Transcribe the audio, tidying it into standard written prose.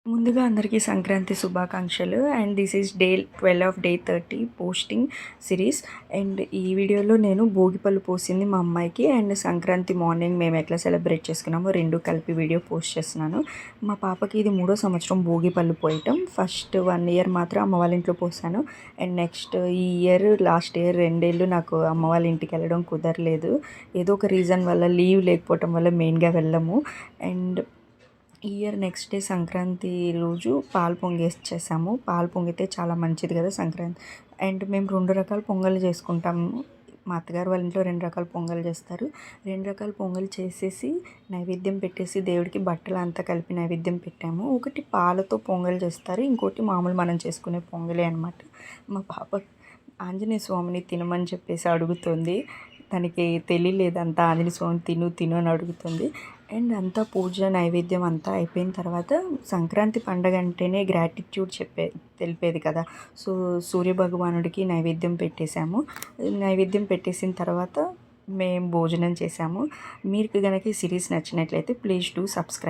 ముందుగా అందరికీ సంక్రాంతి శుభాకాంక్షలు. And this is day 12 of day 30 posting series. And ఈ వీడియోలో నేను భోగిపళ్ళు పోసింది మా అమ్మాయికి అండ్ సంక్రాంతి మార్నింగ్ మేము ఎట్లా సెలబ్రేట్ చేసుకున్నామో రెండు కలిపి వీడియో పోస్ట్ చేస్తున్నాను. మా పాపకి ఇది 3వ సంవత్సరం భోగిపళ్ళు పోయటం. ఫస్ట్ 1 ఇయర్ మాత్రం అమ్మ వాళ్ళ ఇంట్లో పోసాను. అండ్ నెక్స్ట్ ఈ ఇయర్ లాస్ట్ ఇయర్ 2 ఏళ్ళు నాకు అమ్మ వాళ్ళ ఇంటికి వెళ్ళడం కుదరలేదు. ఏదో ఒక రీజన్ వల్ల లీవ్ లేకపోవటం వల్ల మెయిన్గా వెళ్ళము. అండ్ ఈ ఇయర్ నెక్స్ట్ డే సంక్రాంతి రోజు పాలు పొంగేసేసాము. పాలు పొంగితే చాలా మంచిది కదా సంక్రాంతి. అండ్ మేము 2 రకాల పొంగల్ చేసుకుంటాము. మా అత్తగారు వాళ్ళ ఇంట్లో 2 రకాల పొంగల్ చేస్తారు. 2 రకాల పొంగల్ చేసేసి నైవేద్యం పెట్టేసి దేవుడికి బట్టలు అంతా కలిపి నైవేద్యం పెట్టాము. ఒకటి పాలతో పొంగల్ చేస్తారు, ఇంకోటి మామూలు మనం చేసుకునే పొంగలే అనమాట. మా పాప ఆంజనేయ స్వామిని తినమని చెప్పేసి అడుగుతుంది. తనకి తెలియలేదు అంతా ఆంజనేయ స్వామి తిను తిను అని అడుగుతుంది. అండ్ అంతా పూజ నైవేద్యం అంతా అయిపోయిన తర్వాత సంక్రాంతి పండగ అంటేనే గ్రాటిట్యూడ్ తెలిపేది కదా. సో సూర్యభగవానుడికి నైవేద్యం పెట్టేశాము. నైవేద్యం పెట్టేసిన తర్వాత మేము భోజనం చేశాము. మీకు కనుక ఈ సిరీస్ నచ్చినట్లయితే ప్లీజ్ డూ సబ్స్క్రైబ్.